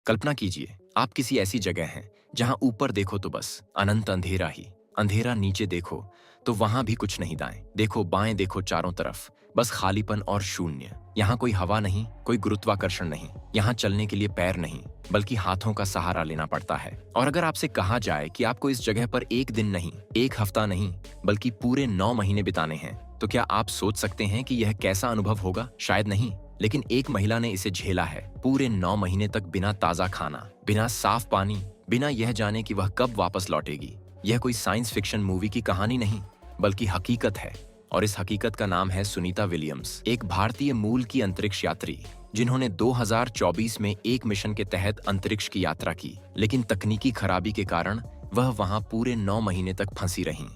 कल्पना कीजिए, आप किसी ऐसी जगह हैं जहां ऊपर देखो तो बस अनंत अंधेरा ही अंधेरा, नीचे देखो तो वहां भी कुछ नहीं, दाएं देखो बाएं देखो, चारों तरफ बस खालीपन और शून्य। यहाँ कोई हवा नहीं, कोई गुरुत्वाकर्षण नहीं, यहाँ चलने के लिए पैर नहीं बल्कि हाथों का सहारा लेना पड़ता है। और अगर आपसे कहा जाए कि आपको इस जगह पर एक दिन नहीं, एक हफ्ता नहीं, बल्कि पूरे 9 महीने बिताने हैं, तो क्या आप सोच सकते हैं कि यह कैसा अनुभव होगा? शायद नहीं, लेकिन एक महिला ने इसे झेला है। पूरे 9 महीने तक बिना ताजा खाना, बिना साफ पानी, बिना यह जाने कि वह कब वापस लौटेगी। यह कोई साइंस फिक्शन मूवी की कहानी नहीं, बल्कि हकीकत है। और इस हकीकत का नाम है सुनीता विलियम्स, एक भारतीय मूल की अंतरिक्ष यात्री जिन्होंने 2024 में एक मिशन के तहत अंतरिक्ष की यात्रा की, लेकिन तकनीकी खराबी के कारण वह वहां पूरे 9 महीने तक फंसी रहीं।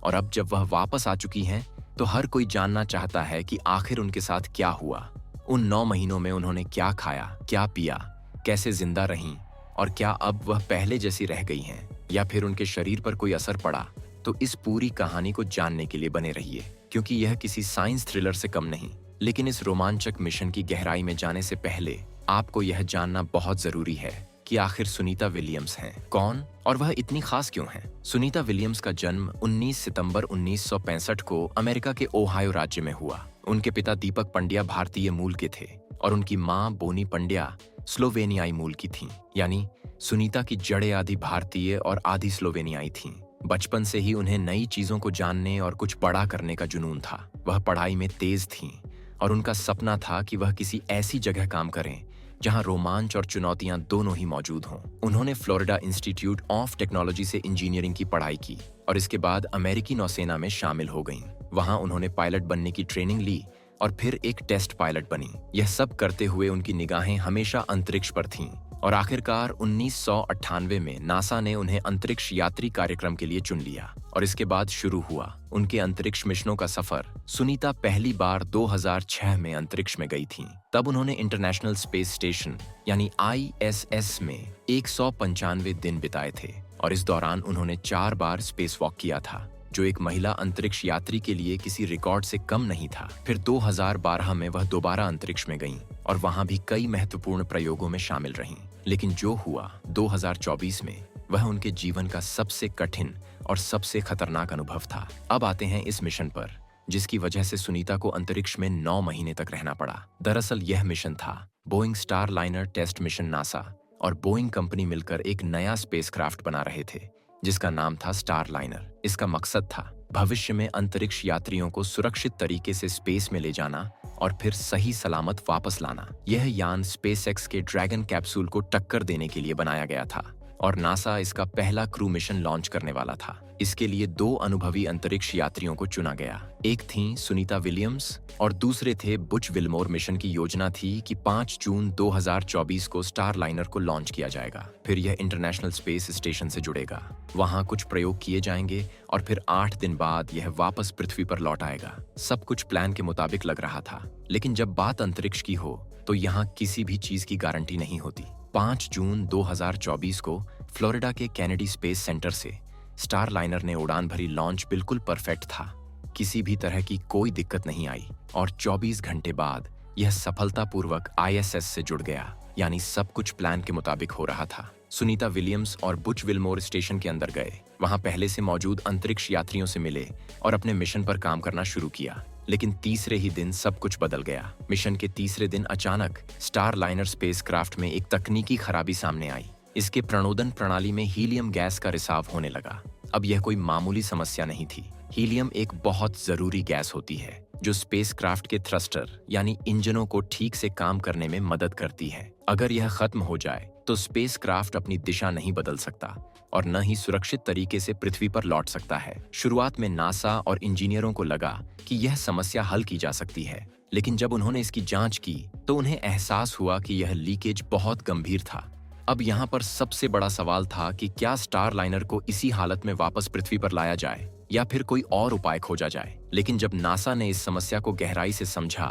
और अब जब वह वापस आ चुकी हैं, तो हर कोई जानना चाहता है कि आखिर उनके साथ क्या हुआ। उन 9 महीनों में उन्होंने क्या खाया, क्या पिया, कैसे जिंदा रहीं, और क्या अब वह पहले जैसी रह गई हैं, या फिर उनके शरीर पर कोई असर पड़ा। तो इस पूरी कहानी को जानने के लिए बने रहिए, क्योंकि यह किसी साइंस थ्रिलर से कम नहीं। लेकिन इस रोमांचक मिशन की गहराई में जाने से पहले आपको यह जानना बहुत जरूरी है कि आखिर सुनीता विलियम्स हैं कौन और वह इतनी खास क्यों हैं। सुनीता विलियम्स का जन्म 19 सितंबर 1965 को अमेरिका के ओहायो राज्य में हुआ। उनके पिता दीपक पंड्या भारतीय मूल के थे और उनकी मां बोनी पंड्या स्लोवेनियाई मूल की थीं। यानी सुनीता की जड़ें आधी भारतीय और आधी स्लोवेनियाई थीं। बचपन से ही उन्हें नई चीजों को जानने और कुछ बड़ा करने का जुनून था। वह पढ़ाई में तेज थीं और उनका सपना था कि वह किसी ऐसी जगह काम करें जहां रोमांच और चुनौतियां दोनों ही मौजूद हों। उन्होंने फ्लोरिडा इंस्टीट्यूट ऑफ टेक्नोलॉजी से इंजीनियरिंग की पढ़ाई की और इसके बाद अमेरिकी नौसेना में शामिल हो गईं। वहां उन्होंने पायलट बनने की ट्रेनिंग ली और फिर एक टेस्ट पायलट बनी। यह सब करते हुए उनकी निगाहें हमेशा अंतरिक्ष पर थीं और आखिरकार 1998 में नासा ने उन्हें अंतरिक्ष यात्री कार्यक्रम के लिए चुन लिया और इसके बाद शुरू हुआ उनके अंतरिक्ष मिशनों का सफर। सुनीता पहली बार 2006 में अंतरिक्ष में गई थीं। तब उन्होंने इंटरनेशनल स्पेस स्टेशन यानी ISS में 195 दिन बिताए थे और इस दौरान उन्होंने 4 बार स्पेस वॉक किया था, जो एक महिला अंतरिक्ष यात्री के लिए किसी रिकॉर्ड से कम नहीं था। फिर 2012 में वह दोबारा अंतरिक्ष में गईं और वहां भी कई महत्वपूर्ण प्रयोगों में शामिल रहीं। लेकिन जो हुआ 2024 में, वह उनके जीवन का सबसे कठिन और सबसे खतरनाक अनुभव था। अब आते हैं इस मिशन पर, जिसकी वजह से सुनीता को अंतरिक्ष में 9 महीने तक रहना पड़ा। दरअसल यह मिशन था Boeing Starliner test mission. NASA और बोइंग कंपनी मिलकर एक नया स्पेसक्राफ्ट बना रहे थे जिसका नाम था स्टारलाइनर। इसका मकसद था भविष्य में अंतरिक्ष यात्रियों को सुरक्षित तरीके से स्पेस में ले जाना और फिर सही सलामत वापस लाना। यह यान स्पेसएक्स के ड्रैगन कैप्सूल को टक्कर देने के लिए बनाया गया था और नासा इसका पहला क्रू मिशन लॉन्च करने वाला था। इसके लिए 2 अनुभवी अंतरिक्ष यात्रियों को चुना गया। एक थी सुनीता विलियम्स और दूसरे थे बुच विल्मोर। मिशन की योजना थी कि 5 जून 2024 को स्टारलाइनर को लॉन्च किया जाएगा। फिर यह इंटरनेशनल स्पेस स्टेशन से जुड़ेगा, वहां कुछ प्रयोग किए जाएंगे और फिर 8 दिन बाद यह वापस पृथ्वी पर लौट आएगा। सब कुछ प्लान के मुताबिक लग रहा था, लेकिन जब बात अंतरिक्ष की हो तो यहाँ किसी भी चीज की गारंटी नहीं होती। 5 जून 2024 को फ्लोरिडा के कैनेडी स्पेस सेंटर से स्टारलाइनर ने उड़ान भरी। लॉन्च बिल्कुल परफेक्ट था, किसी भी तरह की कोई दिक्कत नहीं आई और 24 घंटे बाद यह सफलतापूर्वक ISS से जुड़ गया। यानी सब कुछ प्लान के मुताबिक हो रहा था। सुनीता विलियम्स और बुच विल्मोर स्टेशन के अंदर गए, वहां पहले से मौजूद अंतरिक्ष यात्रियों से मिले और अपने मिशन पर काम करना शुरू किया। लेकिन तीसरे ही दिन सब कुछ बदल गया। मिशन के तीसरे दिन अचानक स्टारलाइनर स्पेसक्राफ्ट में एक तकनीकी खराबी सामने आई। इसके प्रणोदन प्रणाली में हीलियम गैस का रिसाव होने लगा। अब यह कोई मामूली समस्या नहीं थी। हीलियम एक बहुत जरूरी गैस होती है जो स्पेसक्राफ्ट के थ्रस्टर यानी इंजनों को ठीक से काम करने में मदद करती है। अगर यह खत्म हो जाए तो स्पेसक्राफ्ट अपनी दिशा नहीं बदल सकता और न ही सुरक्षित तरीके से पृथ्वी पर लौट सकता है। शुरुआत में नासा और इंजीनियरों को लगा कि यह समस्या हल की जा सकती है, लेकिन जब उन्होंने इसकी जांच की तो उन्हें एहसास हुआ कि यह लीकेज बहुत गंभीर था। अब यहाँ पर सबसे बड़ा सवाल था कि क्या स्टारलाइनर को इसी हालत में वापस पृथ्वी पर लाया जाए या फिर कोई और उपाय खोजा जाए। लेकिन जब नासा ने इस समस्या को गहराई से समझा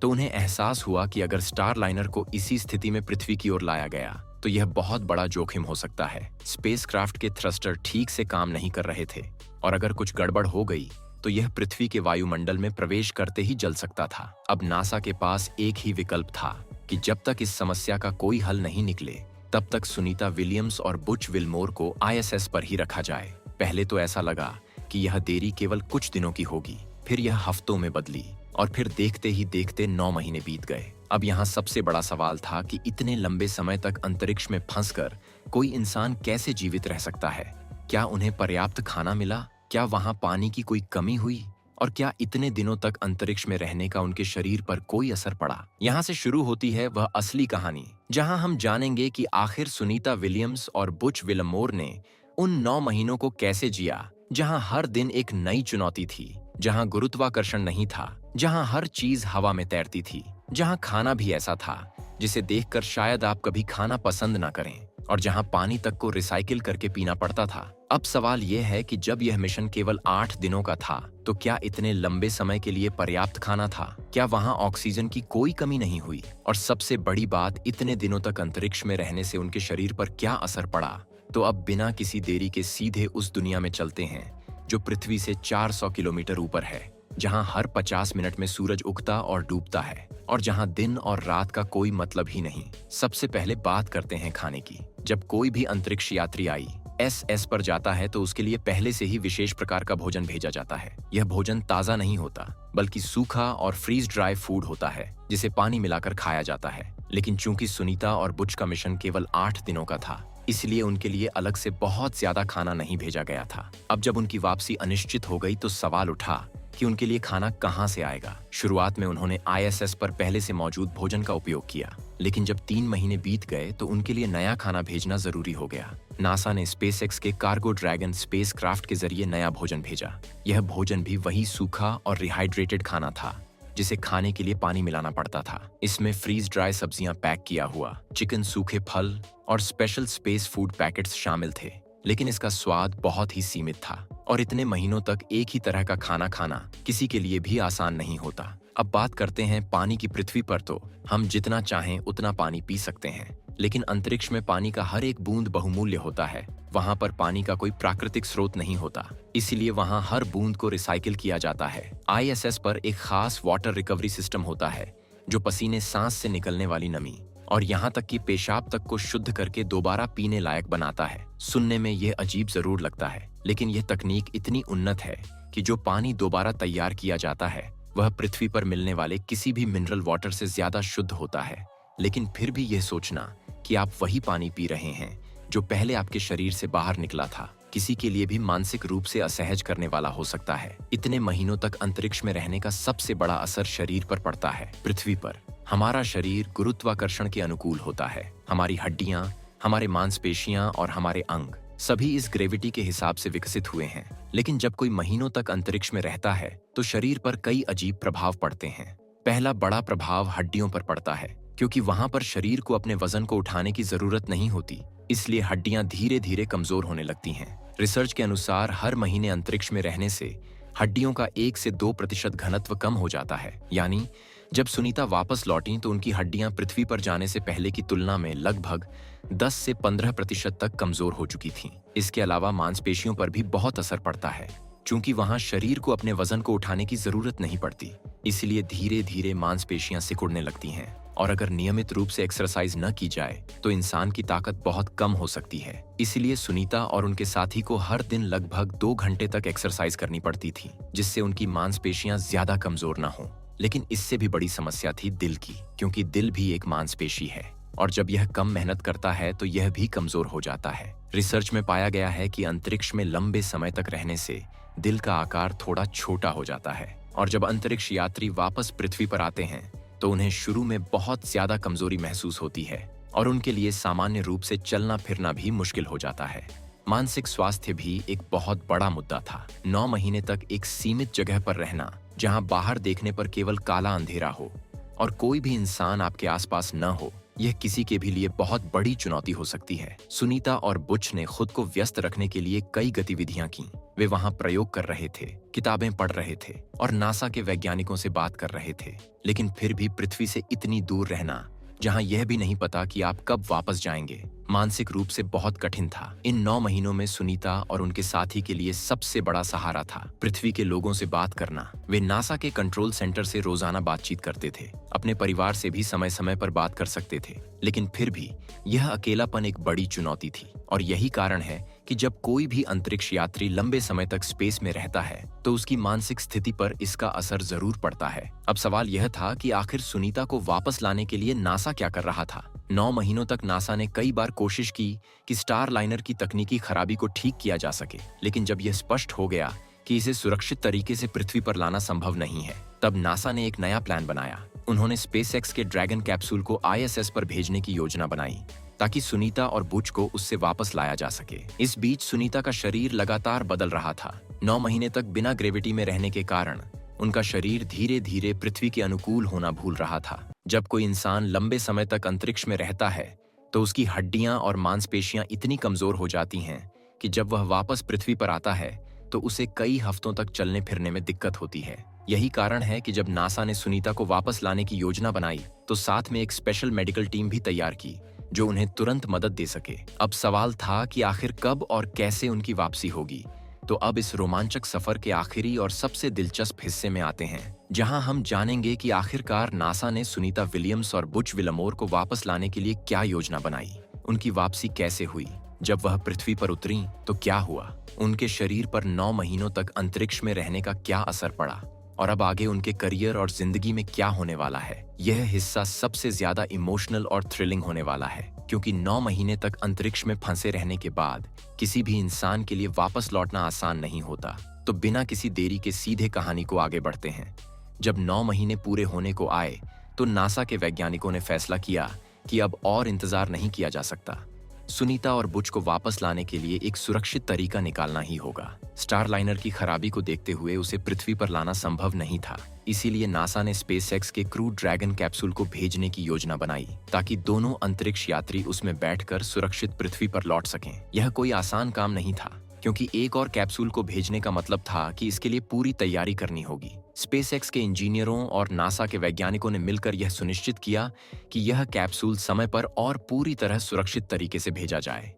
तो उन्हें एहसास हुआ कि अगर स्टारलाइनर को इसी स्थिति में पृथ्वी की ओर लाया गया तो यह बहुत बड़ा जोखिम हो सकता है। स्पेसक्राफ्ट के थ्रस्टर ठीक से काम नहीं कर रहे थे और अगर कुछ गड़बड़ हो गई तो यह पृथ्वी के वायुमंडल में प्रवेश करते ही जल सकता था। अब नासा के पास एक ही विकल्प था कि जब तक इस समस्या का कोई हल नहीं निकले तब तक सुनीता विलियम्स और बुच विलमोर को आईएसएस पर ही रखा जाए। पहले तो ऐसा लगा कि यह देरी केवल कुछ दिनों की होगी, फिर यह हफ्तों में बदली और फिर देखते ही देखते 9 महीने बीत गए। अब यहाँ सबसे बड़ा सवाल था कि इतने लंबे समय तक अंतरिक्ष में फंसकर कोई इंसान कैसे जीवित रह सकता है। क्या उन्हें पर्याप्त खाना मिला? क्या वहाँ पानी की कोई कमी हुई? और क्या इतने दिनों तक अंतरिक्ष में रहने का उनके शरीर पर कोई असर पड़ा? यहाँ से शुरू होती है वह असली कहानी, जहाँ हम जानेंगे कि आखिर सुनीता विलियम्स और बुच विलमोर ने उन 9 महीनों को कैसे जिया, जहाँ हर दिन एक नई चुनौती थी, जहाँ गुरुत्वाकर्षण नहीं था, जहाँ हर चीज हवा में तैरती थी, जहाँ खाना भी ऐसा था जिसे देखकर शायद आप कभी खाना पसंद ना करें, और जहाँ पानी तक को रिसाइकिल करके पीना पड़ता था। अब सवाल यह है कि जब यह मिशन केवल 8 दिनों का था, तो क्या इतने लंबे समय के लिए पर्याप्त खाना था? क्या वहाँ ऑक्सीजन की कोई कमी नहीं हुई? और सबसे बड़ी बात, इतने दिनों तक अंतरिक्ष में रहने से उनके शरीर पर क्या असर पड़ा? तो अब बिना किसी देरी के सीधे उस दुनिया में चलते हैं जो पृथ्वी से 400 किलोमीटर ऊपर है, जहाँ हर 50 मिनट में सूरज उगता और डूबता है, और जहाँ दिन और रात का कोई मतलब ही नहीं। सबसे पहले बात करते हैं खाने की। जब कोई भी अंतरिक्ष यात्री ISS पर जाता है तो उसके लिए पहले से ही विशेष प्रकार का भोजन भेजा जाता है। यह भोजन ताज़ा नहीं होता, बल्कि सूखा और फ्रीज ड्राई फूड होता है, जिसे पानी मिलाकर खाया जाता है। लेकिन चूंकि सुनीता और बुच का मिशन केवल 8 दिनों का था, इसलिए उनके लिए अलग से बहुत ज्यादा खाना नहीं भेजा गया था। अब जब उनकी वापसी अनिश्चित हो गई तो सवाल उठा कि उनके लिए खाना कहाँ से आएगा। शुरुआत में उन्होंने ISS पर पहले से मौजूद भोजन का उपयोग किया, लेकिन जब 3 महीने बीत गए तो उनके लिए नया खाना भेजना जरूरी हो गया। नासा ने SpaceX के कार्गो ड्रैगन स्पेसक्राफ्ट के जरिए नया भोजन भेजा। यह भोजन भी वही सूखा और रिहाइड्रेटेड खाना था जिसे खाने के लिए पानी मिलाना पड़ता था। इसमें फ्रीज ड्राई सब्जियां पैक किया हुआ, चिकन, सूखे फल और स्पेशल स्पेस फूड पैकेट्स शामिल थे। लेकिन इसका स्वाद बहुत ही सीमित था, और इतने महीनों तक एक ही तरह का खाना खाना किसी के लिए भी आसान नहीं होता। अब बात करते हैं पानी की। पृथ्वी पर तो हम जितना चाहें उतना पानी पी सकते हैं, लेकिन अंतरिक्ष में पानी का हर एक बूंद बहुमूल्य होता है। वहाँ पर पानी का कोई प्राकृतिक स्रोत नहीं होता, इसीलिए वहाँ हर बूंद को रिसाइकिल किया जाता है। ISS पर एक खास वाटर रिकवरी सिस्टम होता है जो पसीने, सांस से निकलने वाली नमी और यहाँ तक कि पेशाब तक को शुद्ध करके दोबारा पीने लायक बनाता है। सुनने में यह अजीब जरूर लगता है, लेकिन यह तकनीक इतनी उन्नत है कि जो पानी दोबारा तैयार किया जाता है वह पृथ्वी पर मिलने वाले किसी भी मिनरल वाटर से ज्यादा शुद्ध होता है। लेकिन फिर भी यह सोचना कि आप वही पानी पी रहे हैं जो पहले आपके शरीर से बाहर निकला था, किसी के लिए भी मानसिक रूप से असहज करने वाला हो सकता है। इतने महीनों तक अंतरिक्ष में रहने का सबसे बड़ा असर शरीर पर पड़ता है। पृथ्वी पर हमारा शरीर गुरुत्वाकर्षण के अनुकूल होता है। हमारी हड्डियां, हमारे मांसपेशियां और हमारे अंग सभी इस ग्रेविटी के हिसाब से विकसित हुए हैं। लेकिन जब कोई महीनों तक अंतरिक्ष में रहता है तो शरीर पर कई अजीब प्रभाव पड़ते हैं। पहला बड़ा प्रभाव हड्डियों पर पड़ता है, क्योंकि वहां पर शरीर को अपने वजन को उठाने की जरूरत नहीं होती, इसलिए हड्डियां धीरे धीरे कमजोर होने लगती हैं। रिसर्च के अनुसार हर महीने अंतरिक्ष में रहने से हड्डियों का 1 से 2% घनत्व कम हो जाता है। यानी जब सुनीता वापस लौटी तो उनकी हड्डियां पृथ्वी पर जाने से पहले की तुलना में लगभग 10 से 15% तक कमजोर हो चुकी थीं। इसके अलावा मांसपेशियों पर भी बहुत असर पड़ता है, क्योंकि वहां शरीर को अपने वजन को उठाने की जरूरत नहीं पड़ती, इसलिए धीरे धीरे मांसपेशियां सिकुड़ने लगती हैं। और अगर नियमित रूप से एक्सरसाइज न की जाए तो इंसान की ताकत बहुत कम हो सकती है। इसलिए सुनीता और उनके साथी को हर दिन लगभग 2 घंटे तक एक्सरसाइज करनी पड़ती थी, जिससे उनकी मांसपेशियां ज्यादा कमजोर न हो। लेकिन इससे भी बड़ी समस्या थी दिल की, क्योंकि दिल भी एक मांसपेशी है और जब यह कम मेहनत करता है तो यह भी कमजोर हो जाता है। रिसर्च में पाया गया है कि अंतरिक्ष में लंबे समय तक रहने से दिल का आकार थोड़ा छोटा हो जाता है, और जब अंतरिक्ष यात्री वापस पृथ्वी पर आते हैं तो उन्हें शुरू में बहुत ज्यादा कमजोरी महसूस होती है और उनके लिए सामान्य रूप से चलना फिरना भी मुश्किल हो जाता है। मानसिक स्वास्थ्य भी एक बहुत बड़ा मुद्दा था। 9 महीने तक एक सीमित जगह पर रहना, जहां बाहर देखने पर केवल काला अंधेरा हो और कोई भी इंसान आपके आसपास न हो, यह किसी के भी लिए बहुत बड़ी चुनौती हो सकती है। सुनीता और बुच ने खुद को व्यस्त रखने के लिए कई गतिविधियां की। वे वहां प्रयोग कर रहे थे, किताबें पढ़ रहे थे और नासा के वैज्ञानिकों से बात कर रहे थे। लेकिन फिर भी पृथ्वी से इतनी दूर रहना जहां यह भी नहीं पता कि आप कब वापस जाएंगे। मानसिक रूप से बहुत कठिन था। इन 9 महीनों में सुनीता और उनके साथी के लिए सबसे बड़ा सहारा था पृथ्वी के लोगों से बात करना। वे नासा के कंट्रोल सेंटर से रोजाना बातचीत करते थे, अपने परिवार से भी समय समय पर बात कर सकते थे, लेकिन फिर भी यह अकेलापन एक बड़ी चुनौती थी। और यही कारण है कि जब कोई भी अंतरिक्ष यात्री लंबे समय तक स्पेस में रहता है तो उसकी मानसिक स्थिति पर इसका असर जरूर पड़ता है। अब सवाल यह था कि आखिर सुनीता को वापस लाने के लिए नासा क्या कर रहा था। 9 महीनों तक नासा ने कई बार कोशिश की कि स्टार लाइनर की तकनीकी खराबी को ठीक किया जा सके, लेकिन जब यह स्पष्ट हो गया कि इसे सुरक्षित तरीके से पृथ्वी पर लाना संभव नहीं है, तब नासा ने एक नया प्लान बनाया। उन्होंने स्पेसएक्स के ड्रैगन कैप्सूल को आईएसएस पर भेजने की योजना बनाई ताकि सुनीता और बुच को उससे वापस लाया जा सके। इस बीच सुनीता का शरीर लगातार बदल रहा था। 9 महीने तक बिना ग्रेविटी में रहने के कारण उनका शरीर धीरे धीरे पृथ्वी के अनुकूल होना भूल रहा था। जब कोई इंसान लंबे समय तक अंतरिक्ष में रहता है तो उसकी हड्डियां और मांसपेशियां इतनी कमजोर हो जाती हैं कि जब वह वापस पृथ्वी पर आता है तो उसे कई हफ्तों तक चलने फिरने में दिक्कत होती है। यही कारण है कि जब नासा ने सुनीता को वापस लाने की योजना बनाई तो साथ में एक स्पेशल मेडिकल टीम भी तैयार की जो उन्हें तुरंत मदद दे सके। अब सवाल था कि आखिर कब और कैसे उनकी वापसी होगी। तो अब इस रोमांचक सफर के आखिरी और सबसे दिलचस्प हिस्से में आते हैं, जहां हम जानेंगे कि आखिरकार नासा ने सुनीता विलियम्स और बुच विलमोर को वापस लाने के लिए क्या योजना बनाई, उनकी वापसी कैसे हुई, जब वह पृथ्वी पर उतरी तो क्या हुआ, उनके शरीर पर 9 महीनों तक अंतरिक्ष में रहने का क्या असर पड़ा, और अब आगे उनके करियर और जिंदगी में क्या होने वाला है। यह हिस्सा सबसे ज्यादा इमोशनल और थ्रिलिंग होने वाला है, क्योंकि 9 महीने तक अंतरिक्ष में फंसे रहने के बाद किसी भी इंसान के लिए वापस लौटना आसान नहीं होता। तो बिना किसी देरी के सीधे कहानी को आगे बढ़ते हैं। जब 9 महीने पूरे होने को आए तो नासा के वैज्ञानिकों ने फैसला किया कि अब और इंतजार नहीं किया जा सकता। सुनीता और बुच को वापस लाने के लिए एक सुरक्षित तरीका निकालना ही होगा। स्टारलाइनर की खराबी को देखते हुए उसे पृथ्वी पर लाना संभव नहीं था, इसीलिए नासा ने स्पेसएक्स के क्रू ड्रैगन कैप्सूल को भेजने की योजना बनाई ताकि दोनों अंतरिक्ष यात्री उसमें बैठकर सुरक्षित पृथ्वी पर लौट सकें। यह कोई आसान काम नहीं था, क्योंकि एक और कैप्सूल को भेजने का मतलब था कि इसके लिए पूरी तैयारी करनी होगी। स्पेसएक्स के इंजीनियरों और नासा के वैज्ञानिकों ने मिलकर यह सुनिश्चित किया कि यह कैप्सूल समय पर और पूरी तरह सुरक्षित तरीके से भेजा जाए।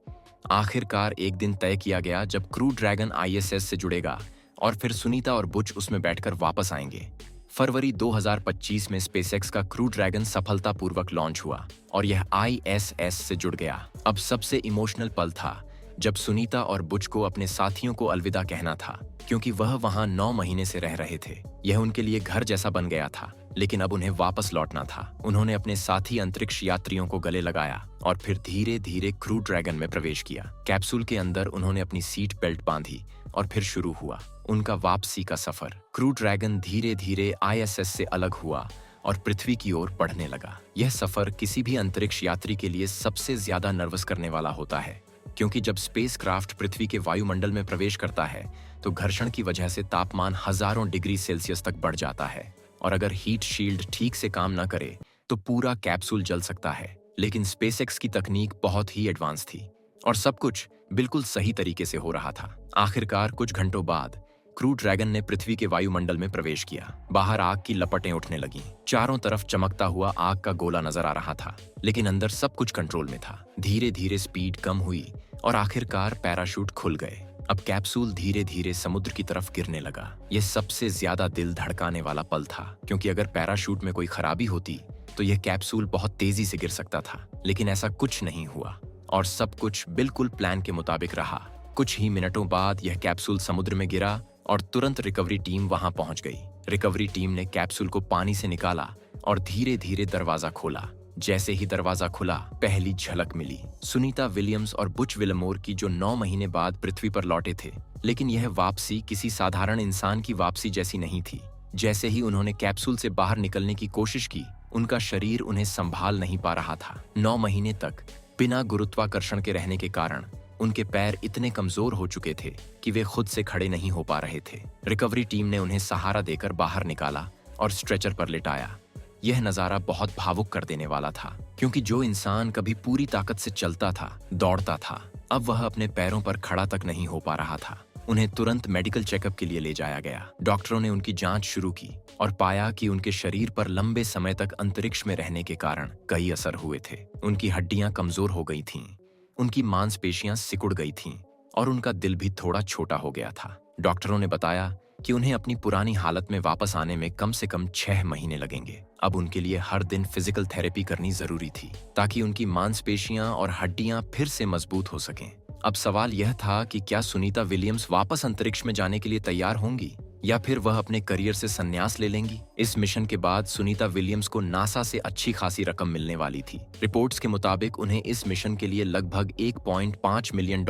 आखिरकार एक दिन तय किया गया जब क्रू ड्रैगन आईएसएस से जुड़ेगा और फिर सुनीता और बुच उसमें बैठकर वापस आएंगे। फरवरी 2025 में स्पेसएक्स का क्रू ड्रैगन सफलतापूर्वक लॉन्च हुआ और यह आईएसएस से जुड़ गया। अब सबसे इमोशनल पल था जब सुनीता और बुच को अपने साथियों को अलविदा कहना था, क्योंकि वह वहां 9 महीने से रह रहे थे। यह उनके लिए घर जैसा बन गया था, लेकिन अब उन्हें वापस लौटना था। उन्होंने अपने साथी अंतरिक्ष यात्रियों को गले लगाया और फिर धीरे धीरे क्रू ड्रैगन में प्रवेश किया। कैप्सूल के अंदर उन्होंने अपनी सीट बेल्ट बांधी और फिर शुरू हुआ उनका वापसी का सफर। क्रू ड्रैगन धीरे धीरे आईएसएस से अलग हुआ और पृथ्वी की ओर बढ़ने लगा। यह सफर किसी भी अंतरिक्ष यात्री के लिए सबसे ज्यादा नर्वस करने वाला होता है, क्योंकि जब स्पेसक्राफ्ट पृथ्वी के वायुमंडल में प्रवेश करता है तो घर्षण की वजह से तापमान हजारों डिग्री सेल्सियस तक बढ़ जाता है, और अगर हीट शील्ड ठीक से काम न करे तो पूरा कैप्सूल जल सकता है। लेकिन स्पेसएक्स की तकनीक बहुत ही एडवांस थी और सब कुछ बिल्कुल सही तरीके से हो रहा था। आखिरकार कुछ घंटों बाद क्रू ड्रैगन ने पृथ्वी के वायुमंडल में प्रवेश किया। बाहर आग की लपटें उठने लगीं। चारों तरफ चमकता हुआ आग का गोला नजर आ रहा था, लेकिन अंदर सब कुछ कंट्रोल में था। धीरे धीरे स्पीड कम हुई और आखिरकार पैराशूट खुल गए। अब कैप्सूल धीरे धीरे समुद्र की तरफ गिरने लगा। यह सबसे ज्यादा दिल धड़काने वाला पल था, क्योंकि अगर पैराशूट में कोई खराबी होती तो यह कैप्सूल बहुत तेजी से गिर सकता था। लेकिन ऐसा कुछ नहीं हुआ और सब कुछ बिल्कुल प्लान के मुताबिक रहा। कुछ ही मिनटों बाद यह कैप्सूल समुद्र में गिरा और तुरंत रिकवरी टीम वहां पहुंच गई। रिकवरी टीम ने कैप्सूल को पानी से निकाला और धीरे धीरे दरवाजा खोला। जैसे ही दरवाजा खुला, पहली झलक मिली सुनीता विलियम्स और बुच विलमोर की, जो 9 महीने बाद पृथ्वी पर लौटे थे। लेकिन यह वापसी किसी साधारण इंसान की वापसी जैसी नहीं थी। जैसे ही उन्होंने कैप्सूल से बाहर निकलने की कोशिश की, उनका शरीर उन्हें संभाल नहीं पा रहा था। 9 महीने तक बिना गुरुत्वाकर्षण के रहने के कारण उनके पैर इतने कमजोर हो चुके थे कि वे खुद से खड़े नहीं हो पा रहे थे। रिकवरी टीम ने उन्हें सहारा देकर बाहर निकाला और स्ट्रेचर पर लिटाया। यह नजारा बहुत भावुक कर देने वाला था, क्योंकि जो इंसान कभी पूरी ताकत से चलता था, दौड़ता था, अब वह अपने पैरों पर खड़ा तक नहीं हो पा रहा था। उन्हें तुरंत मेडिकल चेकअप के लिए ले जाया गया। डॉक्टरों ने उनकी जांच शुरू की और पाया कि उनके शरीर पर लंबे समय तक अंतरिक्ष में रहने के कारण कई असर हुए थे। उनकी हड्डियां कमजोर हो गई थीं, उनकी मांसपेशियां सिकुड़ गई थीं और उनका दिल भी थोड़ा छोटा हो गया था। डॉक्टरों ने बताया कि उन्हें अपनी पुरानी हालत में वापस आने में कम से कम 6 महीने लगेंगे। अब उनके लिए हर दिन फिजिकल थेरेपी करनी जरूरी थी ताकि उनकी मांसपेशियां और हड्डियां फिर से मजबूत हो सकें। अब सवाल यह था कि क्या सुनीता विलियम्स वापस अंतरिक्ष में जाने के लिए तैयार होंगी या फिर वह अपने करियर से संन्यास ले लेंगी। इस मिशन के बाद सुनीता विलियम्स को नासा से अच्छी खासी रकम मिलने वाली थी। रिपोर्ट्स के मुताबिक उन्हें इस मिशन के लिए लगभग $1.5 मिलियन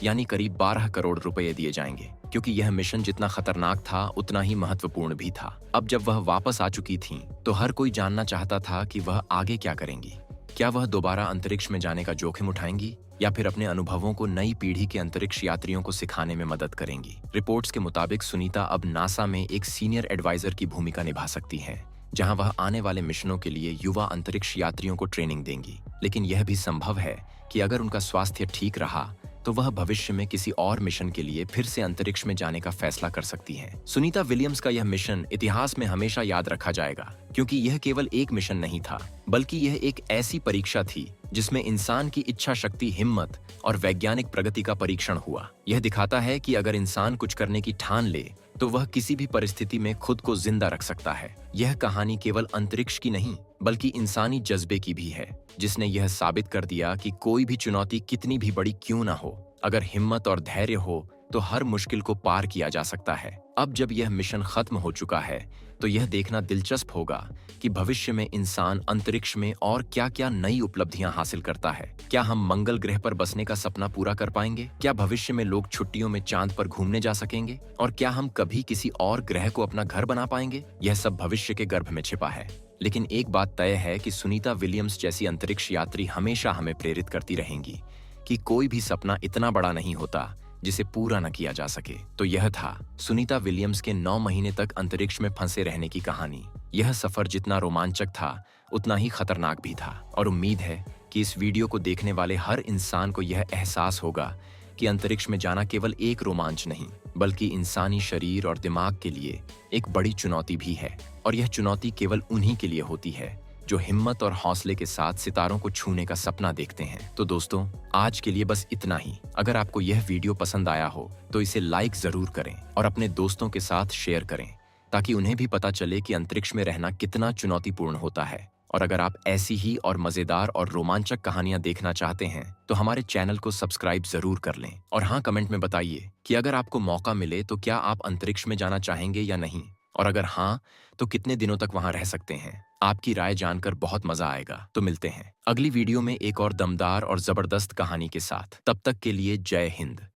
यानी करीब 12 करोड़ रुपए दिए जाएंगे, क्योंकि यह मिशन जितना खतरनाक था उतना ही महत्वपूर्ण भी था। अब जब वह वापस आ चुकी थीं, तो हर कोई जानना चाहता था कि वह आगे क्या करेंगी। क्या वह दोबारा अंतरिक्ष में जाने का जोखिम उठाएंगी या फिर अपने अनुभवों को नई पीढ़ी के अंतरिक्ष यात्रियों को सिखाने में मदद करेंगी। रिपोर्ट्स के मुताबिक सुनीता अब नासा में एक सीनियर एडवाइजर की भूमिका निभा सकती हैं, जहां वह आने वाले मिशनों के लिए युवा अंतरिक्ष यात्रियों को ट्रेनिंग देंगी। लेकिन यह भी संभव है कि अगर उनका स्वास्थ्य ठीक रहा तो वह भविष्य में किसी और मिशन के लिए फिर से अंतरिक्ष में जाने का फैसला कर सकती हैं। सुनीता विलियम्स का यह मिशन इतिहास में हमेशा याद रखा जाएगा, क्योंकि यह केवल एक मिशन नहीं था, बल्कि यह एक ऐसी परीक्षा थी जिसमें इंसान की इच्छा शक्ति, हिम्मत और वैज्ञानिक प्रगति का परीक्षण हुआ। यह दिखाता है कि अगर इंसान कुछ करने की ठान ले तो वह किसी भी परिस्थिति में खुद को जिंदा रख सकता है। यह कहानी केवल अंतरिक्ष की नहीं, बल्कि इंसानी जज्बे की भी है, जिसने यह साबित कर दिया कि कोई भी चुनौती कितनी भी बड़ी क्यों ना हो, अगर हिम्मत और धैर्य हो तो हर मुश्किल को पार किया जा सकता है। अब जब यह मिशन खत्म हो चुका है तो यह देखना दिलचस्प होगा कि भविष्य में इंसान अंतरिक्ष में और क्या-क्या नई उपलब्धियां हासिल करता है। क्या हम मंगल ग्रह पर बसने का सपना पूरा कर पाएंगे? क्या भविष्य में लोग छुट्टियों में चांद पर घूमने जा सकेंगे? और क्या हम कभी किसी और ग्रह को अपना घर बना पाएंगे? यह सब भविष्य के गर्भ में छिपा है। लेकिन एक बात तय है कि सुनीता विलियम्स जैसी अंतरिक्ष यात्री हमेशा हमें प्रेरित करती रहेंगी कि कोई भी सपना इतना बड़ा नहीं होता जिसे पूरा न किया जा सके। तो यह था सुनीता विलियम्स के 9 महीने तक अंतरिक्ष में फंसे रहने की कहानी। यह सफर जितना रोमांचक था उतना ही खतरनाक भी था, और उम्मीद है कि इस वीडियो को देखने वाले हर इंसान को यह एहसास होगा कि अंतरिक्ष में जाना केवल एक रोमांच नहीं, बल्कि इंसानी शरीर और दिमाग के लिए एक बड़ी चुनौती भी है। और यह चुनौती केवल उन्हीं के लिए होती है जो हिम्मत और हौसले के साथ सितारों को छूने का सपना देखते हैं। तो दोस्तों, आज के लिए बस इतना ही। अगर आपको यह वीडियो पसंद आया हो तो इसे लाइक जरूर करें और अपने दोस्तों के साथ शेयर करें, ताकि उन्हें भी पता चले कि अंतरिक्ष में रहना कितना चुनौतीपूर्ण होता है। और अगर आप ऐसी ही और मजेदार और रोमांचक कहानियां देखना चाहते हैं तो हमारे चैनल को सब्सक्राइब जरूर कर लें। और हाँ, कमेंट में बताइए कि अगर आपको मौका मिले तो क्या आप अंतरिक्ष में जाना चाहेंगे या नहीं, और अगर हाँ तो कितने दिनों तक वहां रह सकते हैं। आपकी राय जानकर बहुत मजा आएगा। तो मिलते हैं अगली वीडियो में एक और दमदार और जबरदस्त कहानी के साथ। तब तक के लिए जय हिंद।